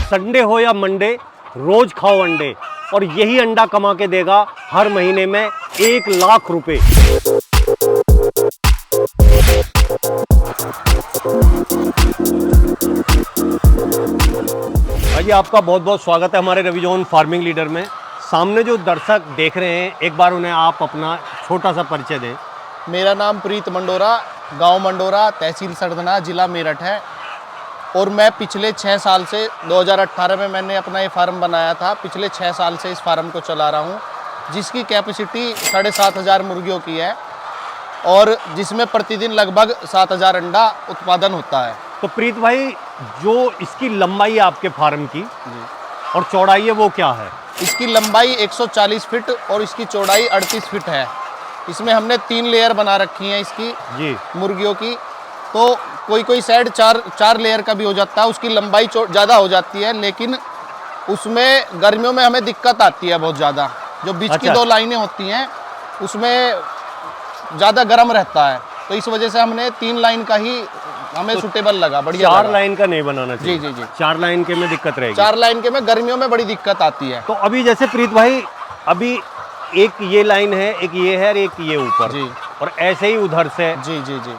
Sunday हो या Monday, रोज खाओ अंडे और यही अंडा कमा के देगा हर महीने में 1,00,000 रुपए। भाई आपका बहुत बहुत स्वागत है हमारे रविजोन फार्मिंग लीडर में। सामने जो दर्शक देख रहे हैं, एक बार उन्हें आप अपना छोटा सा परिचय दें। मेरा नाम प्रीत मंडोरा, गांव मंडोरा, तहसील सरधना, जिला मेरठ है। और मैं पिछले 6 साल से 2018 में मैंने अपना ये फार्म बनाया था। पिछले 6 साल से इस फार्म को चला रहा हूँ, जिसकी कैपेसिटी 7,500 मुर्गियों की है और जिसमें प्रतिदिन लगभग 7,000 अंडा उत्पादन होता है। तो प्रीत भाई, जो इसकी लंबाई है आपके फार्म की और चौड़ाई है, वो क्या है? इसकी लंबाई 140 फीट और इसकी चौड़ाई 38 फीट है। इसमें हमने 3 लेयर बना रखी हैं इसकी जी मुर्गियों की। तो कोई साइड चार लेयर का भी हो जाता है, उसकी लंबाई ज़्यादा हो जाती है, लेकिन उसमें गर्मियों में हमें दिक्कत आती है बहुत ज़्यादा। जो बीच की 2 लाइनें होती हैं उसमें ज़्यादा गर्म रहता है, तो इस वजह से हमने 3 लाइन का ही हमें सूटेबल लगा, बढ़िया। 4 लाइन का नहीं बनाना चाहिए। जी जी जी, 4 लाइन के में दिक्कत रहेगी। 4 लाइन के में गर्मियों में बड़ी दिक्कत आती है। तो अभी जैसे प्रीत भाई, अभी एक ये लाइन है, एक ये है और एक ये ऊपर जी, और ऐसे ही उधर से, जी जी जी,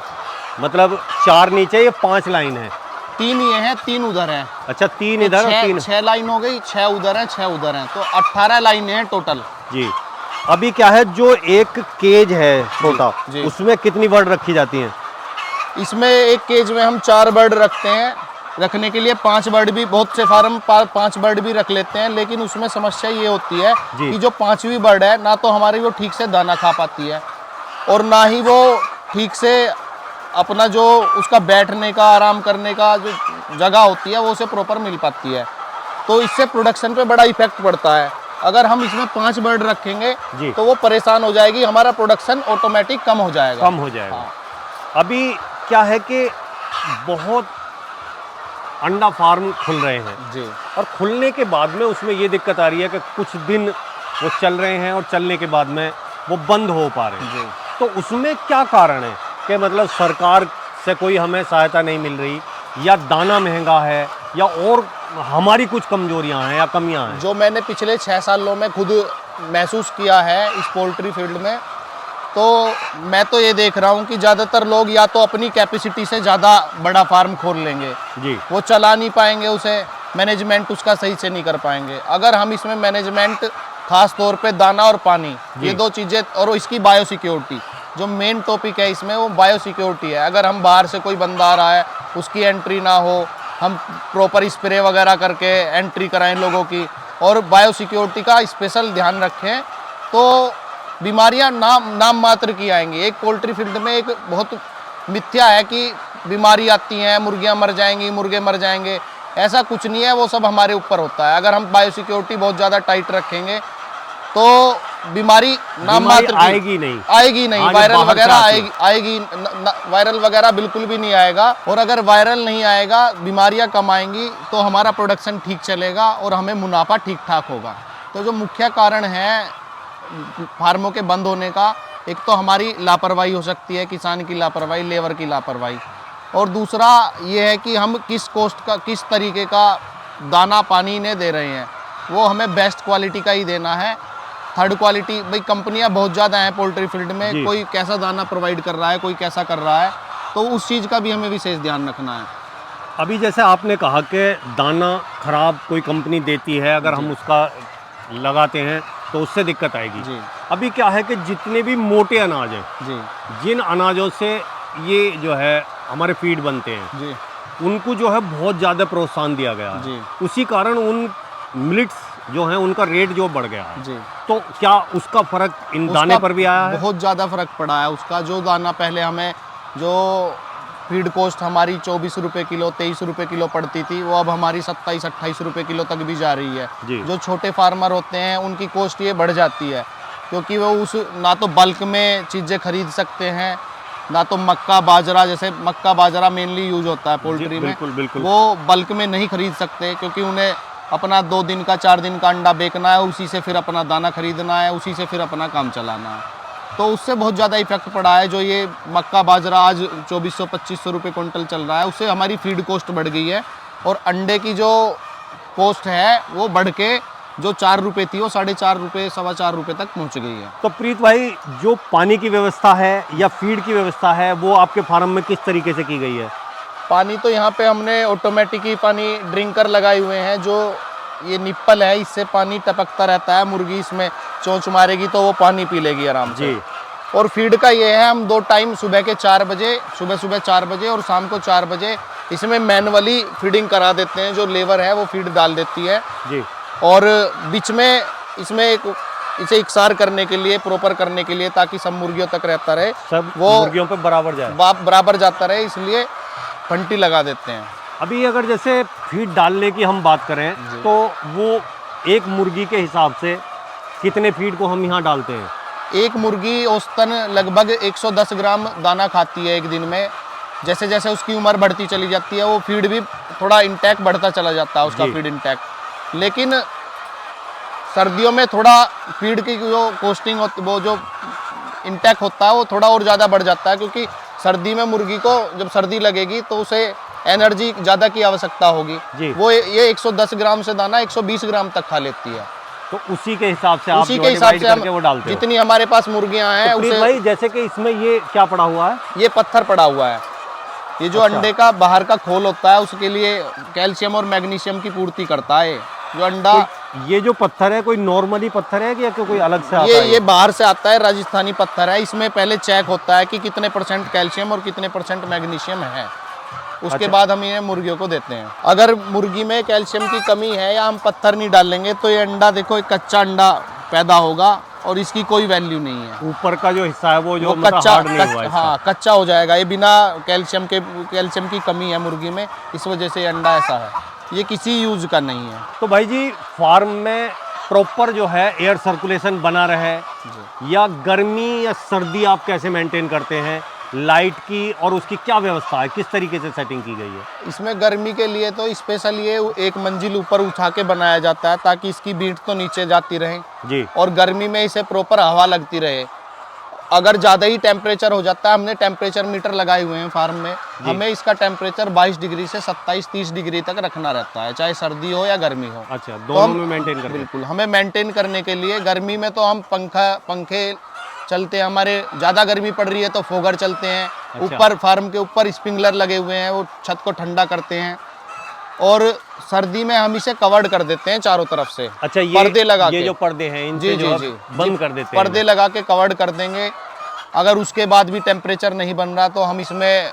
मतलब 4 नीचे, ये 5 लाइन है। 3 ये हैं, 3 उधर हैं। अच्छा, 3 इधर और 3। 6 लाइन हो गई, 6 उधर हैं, 6 उधर हैं, तो 18 लाइनें हैं टोटल। जी। अभी क्या है, जो एक केज है छोटा, जी। उसमें कितनी बर्ड रखी जाती हैं? इसमें एक केज में हम 4 बर्ड रखते हैं। रखने के लिए 5 बर्ड भी, बहुत से फार्म 5 बर्ड भी रख लेते हैं, लेकिन उसमें समस्या ये होती है कि जो 5वीं बर्ड है, ना तो हमारी वो ठीक से दाना खा पाती है और ना ही वो ठीक से अपना जो उसका बैठने का, आराम करने का जो जगह होती है, वो उसे प्रॉपर मिल पाती है। तो इससे प्रोडक्शन पे बड़ा इफेक्ट पड़ता है। अगर हम इसमें 5 बर्ड रखेंगे तो वो परेशान हो जाएगी, हमारा प्रोडक्शन ऑटोमेटिक कम हो जाएगा। हाँ। अभी क्या है कि बहुत अंडा फार्म खुल रहे हैं जी, और खुलने के बाद में उसमें ये दिक्कत आ रही है कि कुछ दिन वो चल रहे हैं और चलने के बाद में वो बंद हो पा रहे हैं। जी। तो उसमें क्या कारण है कि मतलब सरकार से कोई हमें सहायता नहीं मिल रही, या दाना महंगा है, या और हमारी कुछ कमजोरियां हैं या कमियां हैं? जो मैंने पिछले 6 सालों में खुद महसूस किया है इस पोल्ट्री फील्ड में, तो मैं तो ये देख रहा हूँ कि ज़्यादातर लोग या तो अपनी कैपेसिटी से ज़्यादा बड़ा फार्म खोल लेंगे जी, वो चला नहीं पाएंगे उसे, मैनेजमेंट उसका सही से नहीं कर पाएंगे। अगर हम इसमें मैनेजमेंट, खास तौर पे दाना और पानी, ये 2 चीज़ें, और इसकी बायोसिक्योरिटी, जो मेन टॉपिक है इसमें वो बायोसिक्योरिटी है। अगर हम बाहर से कोई बंदा आ रहा है, उसकी एंट्री ना हो, हम प्रॉपर स्प्रे वगैरह करके एंट्री कराएं लोगों की, और बायोसिक्योरिटी का स्पेशल ध्यान रखें, तो बीमारियां नाम मात्र की आएंगी। एक पोल्ट्री फील्ड में एक बहुत मिथ्या है कि बीमारी आती है, मुर्गियां मर जाएंगी, मुर्गे मर जाएंगे। ऐसा कुछ नहीं है, वो सब हमारे ऊपर होता है। अगर हम बायोसिक्योरिटी बहुत ज़्यादा टाइट रखेंगे तो बीमारी नाम मात्र आएगी नहीं। वायरल वगैरह आएगी वायरल वगैरह बिल्कुल भी नहीं आएगा। और अगर वायरल नहीं आएगा, बीमारियां कम आएंगी, तो हमारा प्रोडक्शन ठीक चलेगा और हमें मुनाफा ठीक ठाक होगा। तो जो मुख्य कारण है फार्मों के बंद होने का, एक तो हमारी लापरवाही हो सकती है, किसान की लापरवाही, लेबर की लापरवाही, और दूसरा ये है कि हम किस तरीके का दाना पानी इन्हें दे रहे हैं, वो हमें बेस्ट क्वालिटी का ही देना है। थर्ड क्वालिटी, भाई कंपनियां बहुत ज़्यादा हैं पोल्ट्री फील्ड में, कोई कैसा दाना प्रोवाइड कर रहा है, कोई कैसा कर रहा है, तो उस चीज़ का भी हमें विशेष ध्यान रखना है। अभी जैसे आपने कहा कि दाना खराब कोई कंपनी देती है, अगर हम उसका लगाते हैं तो उससे दिक्कत आएगी जी। अभी क्या है कि जितने भी मोटे अनाज हैं जी, जिन अनाजों से ये जो है हमारे फीड बनते हैं जी, उनको जो है बहुत ज़्यादा प्रोत्साहन दिया गया है जी। उसी कारण उन मिलेट्स जो हैं उनका रेट जो बढ़ गया है जी। तो क्या उसका फ़र्क इन दाने पर भी आया है? बहुत ज़्यादा फ़र्क पड़ा है उसका। जो दाना पहले हमें, जो फीड कॉस्ट हमारी 24 रुपये किलो, 23 रुपये किलो पड़ती थी, वो अब हमारी 27-28 रुपये किलो तक भी जा रही है। जो छोटे फार्मर होते हैं उनकी कॉस्ट ये बढ़ जाती है, क्योंकि वो उस ना तो बल्क में चीज़ें खरीद सकते हैं, ना तो मक्का बाजरा, जैसे मक्का बाजरा मेनली यूज होता है पोल्ट्री में, बिल्कुल। वो बल्क में नहीं खरीद सकते, क्योंकि उन्हें अपना 2 दिन का 4 दिन का अंडा बेचना है, उसी से फिर अपना दाना खरीदना है, उसी से फिर अपना काम चलाना है। तो उससे बहुत ज़्यादा इफेक्ट पड़ा है। जो ये मक्का बाजरा आज 2400-2500 रुपये क्विंटल चल रहा है, उससे हमारी फीड कॉस्ट बढ़ गई है। और अंडे की जो कॉस्ट है वो बढ़ के जो 4 रुपये थी वो 4.5 रुपये, 4.25 रुपये तक पहुंच गई है। तो प्रीत भाई, जो पानी की व्यवस्था है या फीड की व्यवस्था है वो आपके फार्म में किस तरीके से की गई है? पानी तो यहाँ पे हमने ऑटोमेटिक ही पानी ड्रिंकर लगाए हुए हैं, जो ये निप्पल है, इससे पानी टपकता रहता है। मुर्गी इसमें चोंच मारेगी तो वो पानी पी लेगी आराम से। जी। और फीड का ये है, हम 2 टाइम सुबह के 4 बजे, सुबह 4 बजे और शाम को 4 बजे इसमें मैनुअली फीडिंग करा देते हैं। जो लेबर है वो फीड डाल देती है जी। और बीच में इसमें इसे इकसार करने के लिए, प्रॉपर करने के लिए, ताकि सब मुर्गियों तक रहता रहे, सब वो मुर्गियों पे बराबर जाए, बराबर जाता रहे, इसलिए फंटी लगा देते हैं। अभी अगर जैसे फीड डालने की हम बात करें तो वो एक मुर्गी के हिसाब से कितने फीड को हम यहाँ डालते हैं? एक मुर्गी औसतन लगभग 110 ग्राम दाना खाती है एक दिन में। जैसे जैसे उसकी उम्र बढ़ती चली जाती है वो फीड भी थोड़ा इंटेक बढ़ता चला जाता है, उसका फीड इंटेक। लेकिन सर्दियों में थोड़ा फीड की जो कॉस्टिंग होती, वो जो इंटेक होता है वो थोड़ा और ज़्यादा बढ़ जाता है, क्योंकि सर्दी में मुर्गी को जब सर्दी लगेगी तो उसे एनर्जी ज़्यादा की आवश्यकता होगी। वो ये 110 ग्राम से दाना 120 ग्राम तक खा लेती है। तो उसी के हिसाब से आप उसी के हिसाब से हम वो डालते हो? जितनी हमारे पास मुर्गियां हैं तो उसे। भाई, जैसे कि इसमें ये क्या पड़ा हुआ है? ये पत्थर पड़ा हुआ है। ये जो अंडे का बाहर का खोल होता है उसके लिए कैल्शियम और मैग्नीशियम की पूर्ति करता है। जो अंडा, ये जो पत्थर है कोई नॉर्मली पत्थर है कि कोई अलग से आता है? ये बाहर से आता है, राजस्थानी पत्थर है। इसमें पहले चेक होता है कि कितने % कैल्शियम और कितने % मैग्नीशियम है। उसके बाद हम ये मुर्गियों को देते हैं। अगर मुर्गी में कैल्शियम की कमी है या हम पत्थर नहीं डालेंगे तो ये अंडा, देखो, एक कच्चा अंडा पैदा होगा और इसकी कोई वैल्यू नहीं है। ऊपर का जो हिस्सा है वो जो कच्चा, हार्ड नहीं हुआ है, हाँ, कच्चा हो जाएगा। ये बिना कैल्शियम की कमी है मुर्गी में, इस वजह से अंडा ऐसा है। ये किसी यूज का नहीं है। तो भाई जी, फार्म में प्रॉपर जो है एयर सर्कुलेशन बना रहे, या गर्मी या सर्दी आप कैसे मेंटेन करते हैं? लाइट की और उसकी क्या व्यवस्था है, किस तरीके से सेटिंग की गई है? इसमें गर्मी के लिए तो स्पेशल ये एक मंजिल ऊपर उठा के बनाया जाता है, ताकि इसकी बीट तो नीचे जाती रहे जी, और गर्मी में इसे प्रॉपर हवा लगती रहे। अगर ज़्यादा ही टेम्परेचर हो जाता है, हमने टेम्परेचर मीटर लगाए हुए हैं फार्म में, हमें इसका टेम्परेचर 22 डिग्री से 27-30 डिग्री तक रखना रहता है, चाहे सर्दी हो या गर्मी हो। अच्छा, दोनों में मेंटेन करते हैं? बिल्कुल, हमें मेंटेन करने के लिए गर्मी में तो हम पंखे चलते हैं। हमारे ज़्यादा गर्मी पड़ रही है तो फोगर चलते हैं। अच्छा। ऊपर फार्म के ऊपर स्प्रिंकलर लगे हुए हैं, वो छत को ठंडा करते हैं। और सर्दी में हम इसे कवर्ड कर देते हैं चारों तरफ से। अच्छा, ये पर्दे लगा ये के, जो पर्दे हैं इनसे जो बंद कर देते हैं? पर्दे लगा के कवर्ड कर देंगे। अगर उसके बाद भी टेम्परेचर नहीं बन रहा तो हम इसमें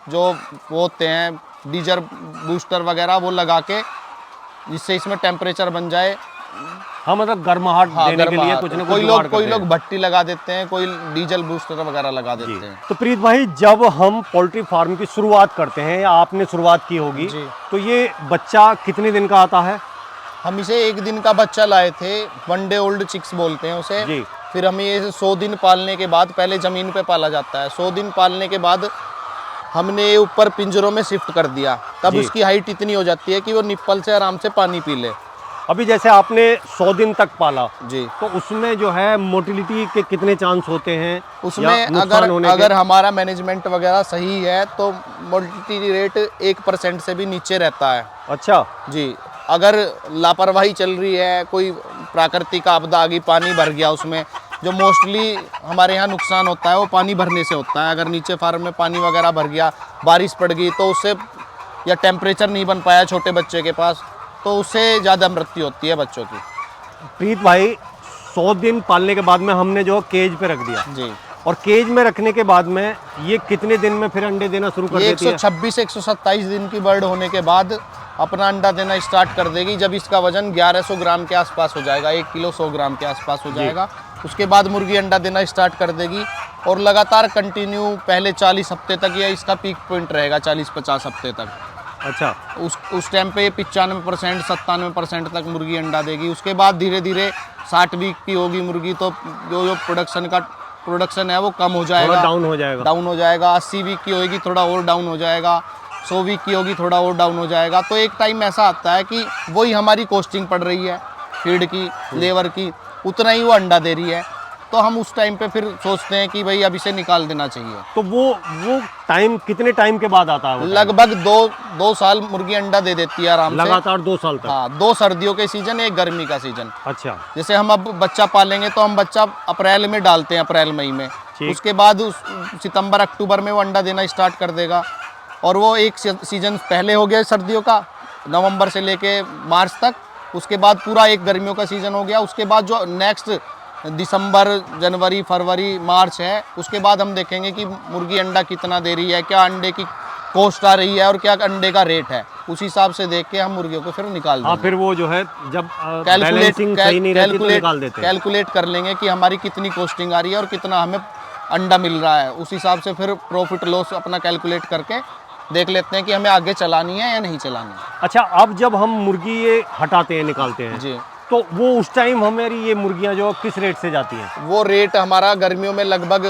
जो वो होते हैं डीजल बूस्टर वगैरह वो लगा के, जिससे इसमें टेम्परेचर बन जाए। हाँ, मतलब गर्माहट देने के लिए कुछ ना कुछ कोई लोग भट्टी लगा देते हैं, कोई डीजल बूस्टर वगैरह लगा देते हैं। तो प्रीत भाई, जब हम पोल्ट्री फार्म की शुरुआत करते हैं या आपने शुरुआत की होगी, तो ये बच्चा कितने दिन का आता है? हम इसे 1 दिन का बच्चा लाए थे, 1 डे ओल्ड चिक्स बोलते हैं उसे जी। फिर हमें ये 100 दिन पालने के बाद, पहले ज़मीन पे पाला जाता है, 100 दिन पालने के बाद हमने ये ऊपर पिंजरों में शिफ्ट कर दिया। तब उसकी हाइट इतनी हो जाती है कि वो निप्पल से आराम से पानी पी ले। अभी जैसे आपने 100 दिन तक पाला जी, तो उसमें जो है मोटिलिटी के कितने चांस होते हैं? उसमें अगर हमारा मैनेजमेंट वगैरह सही है तो मोटिलिटी रेट 1% से भी नीचे रहता है। अच्छा जी, अगर लापरवाही चल रही है, कोई प्राकृतिक आपदा आ गई, पानी भर गया उसमें, जो मोस्टली हमारे यहाँ नुकसान होता है वो पानी भरने से होता है। अगर नीचे फार्म में पानी वगैरह भर गया, बारिश पड़ गई तो उससे, या टेम्परेचर नहीं बन पाया छोटे बच्चे के पास, तो उससे ज़्यादा मृत्यु होती है बच्चों की। प्रीत भाई, 100 दिन पालने के बाद में हमने जो केज पे रख दिया जी, और केज में रखने के बाद में ये कितने दिन में फिर अंडे देना शुरू कर देती है? 126-127 दिन की बर्ड होने के बाद अपना अंडा देना स्टार्ट कर देगी, जब इसका वजन 1100 ग्राम के आसपास हो जाएगा, 1 किलो 100 ग्राम के आसपास हो जाएगा। उसके बाद मुर्गी अंडा देना स्टार्ट कर देगी और लगातार कंटिन्यू पहले 40 हफ्ते तक, या इसका पीक पॉइंट रहेगा 40-50 हफ्ते तक। अच्छा, उस टाइम पे 95% 97% तक मुर्गी अंडा देगी। उसके बाद धीरे धीरे 60 वीक की होगी मुर्गी तो जो प्रोडक्शन है वो कम हो जाएगा, डाउन हो जाएगा। 80 वीक की होगी थोड़ा और डाउन हो जाएगा, 100 वीक की होगी थोड़ा और डाउन हो जाएगा। तो एक टाइम ऐसा आता है कि वही हमारी कॉस्टिंग पड़ रही है फीड की, लेबर की, उतना ही वो अंडा दे रही है। तो हम उस टाइम पे फिर सोचते हैं कि भाई अब इसे निकाल देना चाहिए। तो वो टाइम कितने टाइम के बाद आता है वो time? लगभग दो साल मुर्गी अंडा दे देती है आराम से। लगातार 2 साल तक? हाँ, 2 सर्दियों के सीजन, 1 गर्मी का सीजन। अच्छा। जैसे हम अब बच्चा पालेंगे तो हम बच्चा अप्रैल में डालते हैं, अप्रैल मई में। ठीक। उसके बाद सितंबर अक्टूबर में वो अंडा देना स्टार्ट कर देगा, और वो एक सीजन पहले हो गया सर्दियों का, नवंबर से लेके मार्च तक। उसके बाद पूरा एक गर्मियों का सीजन हो गया। उसके बाद जो नेक्स्ट दिसंबर, जनवरी, फरवरी, मार्च है, उसके बाद हम देखेंगे कि मुर्गी अंडा कितना दे रही है, क्या अंडे की कॉस्ट आ रही है और क्या अंडे का रेट है। उस हिसाब से देख के हम मुर्गियों को फिर निकाल देंगे। हाँ, फिर वो जो है जब बैलेंसिंग सही नहीं रहती तो निकाल देते हैं। कैलकुलेट कर लेंगे कि हमारी कितनी कॉस्टिंग आ रही है और कितना हमें अंडा मिल रहा है। उस हिसाब से फिर प्रॉफिट लॉस अपना कैलकुलेट करके देख लेते हैं कि हमें आगे चलानी है या नहीं चलानी। अच्छा, अब जब हम मुर्गी ये हटाते हैं, निकालते हैं जी, तो वो उस टाइम हमारी ये मुर्गियां जो किस रेट से जाती हैं? वो रेट हमारा गर्मियों में लगभग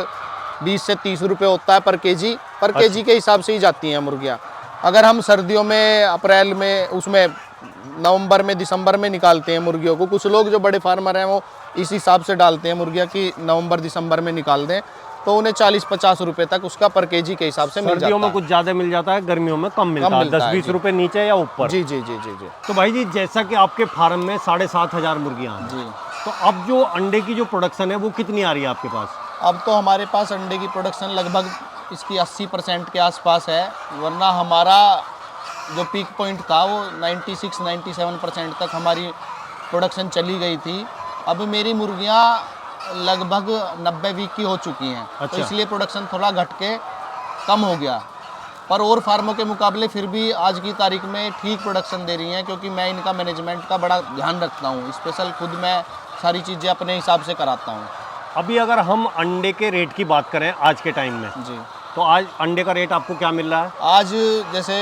20 से 30 रुपए होता है पर केजी। पर केजी के हिसाब से ही जाती हैं मुर्गियां। अगर हम सर्दियों में, अप्रैल में, उसमें नवंबर में, दिसंबर में निकालते हैं मुर्गियों को, कुछ लोग जो बड़े फार्मर हैं वो इस हिसाब से डालते हैं मुर्गियां कि नवंबर दिसंबर में निकाल दें, तो उन्हें 40-50 रुपए तक उसका पर केजी के हिसाब से मिल जाता है। सर्दियों में कुछ ज़्यादा मिल जाता है, गर्मियों में कम मिलता है, 10-20 रुपए नीचे या ऊपर। जी जी जी जी जी। तो भाई जी, जैसा कि आपके फार्म में 7,500 मुर्गियाँ हैं जी, तो अब जो अंडे की जो प्रोडक्शन है वो कितनी आ रही है आपके पास? अब तो हमारे पास अंडे की प्रोडक्शन लगभग इसकी 80% के आसपास है, वरना हमारा जो पीक पॉइंट था वो 96-97% तक हमारी प्रोडक्शन चली गई थी। अब मेरी मुर्गियाँ लगभग 90 वीक की हो चुकी हैं। अच्छा। तो इसलिए प्रोडक्शन थोड़ा घट के कम हो गया, पर और फार्मों के मुकाबले फिर भी आज की तारीख में ठीक प्रोडक्शन दे रही हैं, क्योंकि मैं इनका मैनेजमेंट का बड़ा ध्यान रखता हूँ। स्पेशल खुद मैं सारी चीज़ें अपने हिसाब से कराता हूँ। अभी अगर हम अंडे के रेट की बात करें आज के टाइम में, जी, तो आज अंडे का रेट आपको क्या मिल रहा है? आज जैसे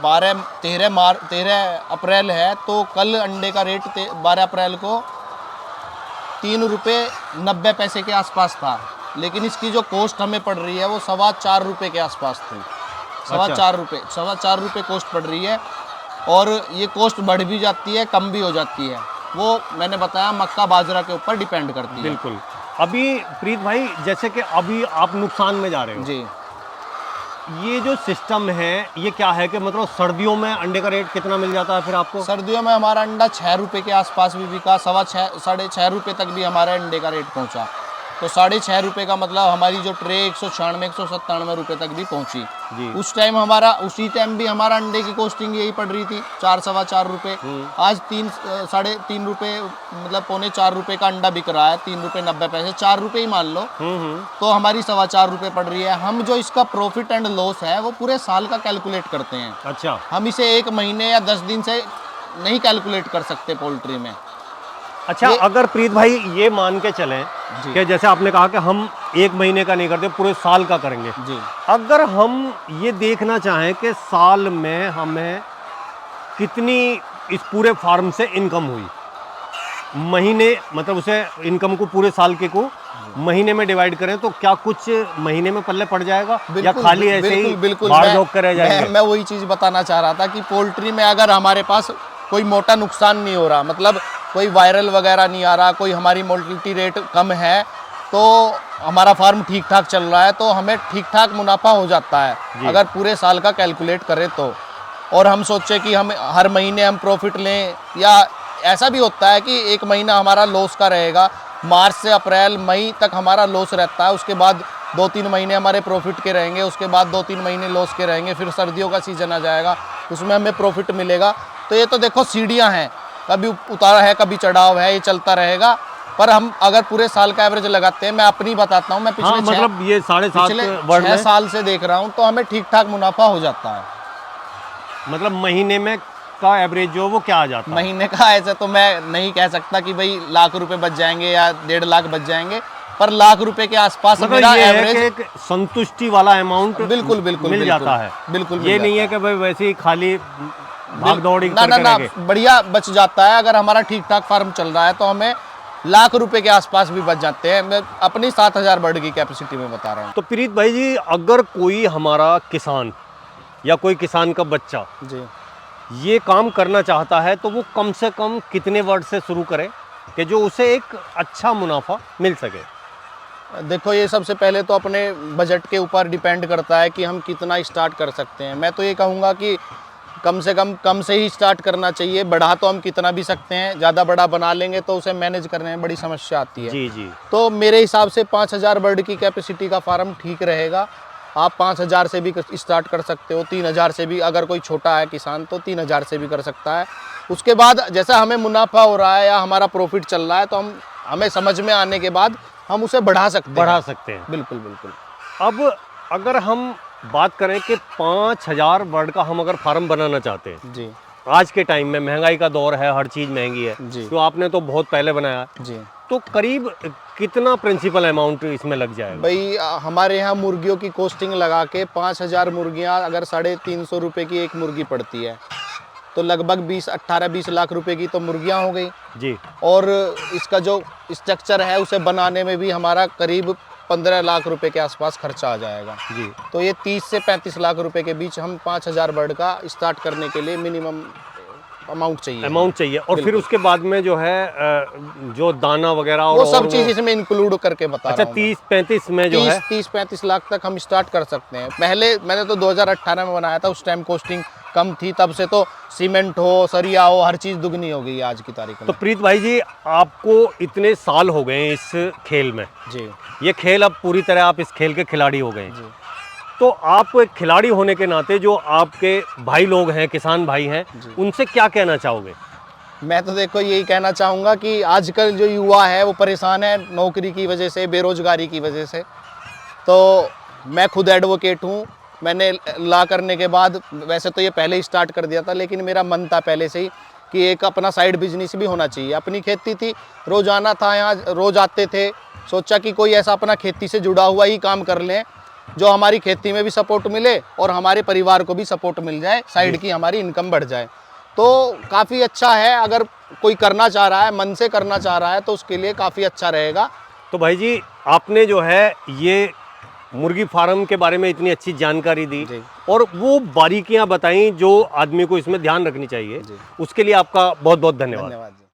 13 अप्रैल है, तो कल अंडे का रेट 12 अप्रैल को 3 रुपये 90 पैसे के आसपास था, लेकिन इसकी जो कॉस्ट हमें पड़ रही है वो 4.25 रुपये के आसपास थी। 4.25 रुपये कॉस्ट पड़ रही है, और ये कॉस्ट बढ़ भी जाती है, कम भी हो जाती है। वो मैंने बताया मक्का बाजरा के ऊपर डिपेंड करती है। बिल्कुल। अभी प्रीत भाई, जैसे कि अभी आप नुकसान में जा रहे हो, जी, ये जो सिस्टम है ये क्या है कि मतलब सर्दियों में अंडे का रेट कितना मिल जाता है फिर आपको? सर्दियों में हमारा अंडा 6 रुपये के आसपास भी बिका, 6.5 रुपये तक भी हमारे अंडे का रेट पहुंचा। तो 6.5 रुपये का मतलब हमारी जो ट्रे 196-197 रुपये तक भी पहुंची। जी। उस टाइम उसी टाइम भी हमारा अंडे की कॉस्टिंग यही पड़ रही थी, 4-4.25 रुपये। आज 3-3.5 रुपये, मतलब 3.25 रुपये का अंडा बिक रहा है, 3 रुपये 90 पैसे, 4 रुपये ही मान लो, तो हमारी 4.25 रुपये पड़ रही है। हम जो इसका प्रॉफिट एंड लॉस है वो पूरे साल का कैलकुलेट करते हैं। अच्छा। हम इसे 1 महीने या 10 दिन से नहीं कैलकुलेट कर सकते पोल्ट्री में। अच्छा, अगर प्रीत भाई ये मान के चलें कि जैसे आपने कहा कि हम 1 महीने का नहीं करते, पूरे साल का करेंगे, जी, अगर हम ये देखना चाहें कि साल में हमें कितनी इस पूरे फार्म से इनकम हुई, महीने मतलब उसे इनकम को पूरे साल के को महीने में डिवाइड करें, तो क्या कुछ महीने में पल्ले पड़ जाएगा या खाली ऐसे ही बाढ़ झोंक कर रह जाएंगे? मैं वही चीज़ बताना चाह रहा था कि पोल्ट्री में अगर हमारे पास कोई मोटा नुकसान नहीं हो रहा, मतलब कोई वायरल वगैरह नहीं आ रहा, कोई हमारी मोर्टिलिटी रेट कम है, तो हमारा फार्म ठीक ठाक चल रहा है, तो हमें ठीक ठाक मुनाफा हो जाता है अगर पूरे साल का कैलकुलेट करें तो। और हम सोचे कि हम हर महीने हम प्रॉफिट लें, या ऐसा भी होता है कि 1 महीना हमारा लॉस का रहेगा, मार्च से अप्रैल मई तक हमारा लॉस रहता है, उसके बाद 2-3 महीने हमारे प्रॉफिट के रहेंगे, उसके बाद 2-3 महीने लॉस के रहेंगे, फिर सर्दियों का सीजन आ जाएगा, उसमें हमें प्रॉफिट मिलेगा। तो ये तो देखो सीढ़ियाँ हैं, कभी उतारा है, कभी चढ़ाव है, ये चलता रहेगा। पर हम अगर पूरे साल का एवरेज लगाते हैं, मैं अपनी बताता हूँ, मैं पिछले मतलब ये 7.5 6 साल से देख रहा हूँ, तो हमें ठीक ठाक मुनाफा हो जाता है। मतलब महीने में का एवरेज जो वो क्या आ जाता है? महीने का ऐसा तो मैं नहीं कह सकता कि भाई लाख रुपए बच जाएंगे या 1.5 लाख बच जाएंगे, पर लाख रुपए के आसपास मतलब मेरा ये एवरेज है कि एक संतुष्टि वाला अमाउंट बिल्कुल बिल्कुल मिल बिल्कुल, जाता है। बिल्कुल ये नहीं है कि भाई वैसे ही खाली भाग दौड़ी ना ना करके ना, रह गए। बढ़िया बच जाता है। अगर हमारा ठीक ठाक फार्म चल रहा है तो हमें लाख रुपए के आसपास भी बच जाते हैं। मैं अपनी 7,000 बर्ड की कैपेसिटी में बता रहा हूँ। तो प्रीत भाई जी, अगर कोई हमारा किसान या कोई किसान का बच्चा जी, ये काम करना चाहता है तो वो कम से कम कितने वर्ड से शुरू करे? कि जो उसे एक अच्छा मुनाफा मिल सके? देखो, ये सबसे पहले तो अपने बजट के ऊपर डिपेंड करता है कि हम कितना स्टार्ट कर सकते हैं। मैं तो ये कहूँगा कि कम से कम से ही स्टार्ट करना चाहिए। बढ़ा तो हम कितना भी सकते हैं, ज़्यादा बड़ा बना लेंगे तो उसे मैनेज करने में बड़ी समस्या आती है। जी जी। तो मेरे हिसाब से 5000 बर्ड की कैपेसिटी का फार्म ठीक रहेगा। आप 5000 से भी स्टार्ट कर सकते हो, 3000 से भी, अगर कोई छोटा है किसान तो 3000 से भी कर सकता है। उसके बाद जैसा हमें मुनाफा हो रहा है या हमारा प्रॉफिट चल रहा है तो हमें समझ में आने के बाद हम उसे बढ़ा सकते हैं। बिल्कुल बिल्कुल। अब अगर हम बात करें कि 5000 बर्ड का हम अगर फार्म बनाना चाहते हैं जी आज के टाइम में, महंगाई का दौर है, हर चीज़ महंगी है, जी। तो आपने तो बहुत पहले बनाया जी। तो करीब कितना प्रिंसिपल अमाउंट इसमें लग जाएगा? भाई हमारे यहाँ मुर्गियों की कॉस्टिंग लगा के 5000 मुर्गियाँ अगर 350 रुपये की एक मुर्गी पड़ती है तो लगभग 18-20 लाख रुपए की तो मुर्गियाँ हो गई जी। और इसका जो स्ट्रक्चर है उसे बनाने में भी हमारा करीब 15 लाख रुपए के आसपास खर्चा आ जाएगा जी। तो ये 30 से 35 लाख रुपए के बीच हम 5000 बर्ड का स्टार्ट करने के लिए मिनिमम अमाउंट चाहिए। और फिर उसके बाद में जो है जो दाना वगैरह वो सब चीज़ इसमें इंक्लूड करके बता अच्छा, रहा हूँ। 30-35 में जो है 30-35 लाख तक हम स्टार्ट कर सकते हैं। पहले मैंने तो 2018 में बनाया था, उस टाइम कॉस्टिंग कम थी, तब से तो सीमेंट हो, सरिया हो, हर चीज़ दुगनी हो गई है आज की तारीख में। तो प्रीत भाई जी, आपको इतने साल हो गए हैं इस खेल में, जी। ये खेल अब पूरी तरह आप इस खेल के खिलाड़ी हो गए हैं। जी। तो आप एक खिलाड़ी होने के नाते जो आपके भाई लोग हैं, किसान भाई हैं, उनसे क्या कहना चाहोगे? मैं तो देखो यही कहना चाहूँगा कि आजकल जो युवा है वो परेशान है नौकरी की वजह से, बेरोजगारी की वजह से। तो मैं खुद एडवोकेट हूँ। मैंने ला करने के बाद, वैसे तो ये पहले ही स्टार्ट कर दिया था, लेकिन मेरा मन था पहले से ही कि एक अपना साइड बिजनेस भी होना चाहिए। अपनी खेती थी, रोज़ाना था, यहाँ रोज़ आते थे, सोचा कि कोई ऐसा अपना खेती से जुड़ा हुआ ही काम कर लें जो हमारी खेती में भी सपोर्ट मिले और हमारे परिवार को भी सपोर्ट मिल जाए, साइड की हमारी इनकम बढ़ जाए। तो काफ़ी अच्छा है, अगर कोई करना चाह रहा है, मन से करना चाह रहा है तो उसके लिए काफ़ी अच्छा रहेगा। तो भाई जी, आपने जो है ये मुर्गी फार्म के बारे में इतनी अच्छी जानकारी दी और वो बारीकियां बताई जो आदमी को इसमें ध्यान रखनी चाहिए, उसके लिए आपका बहुत बहुत धन्यवाद।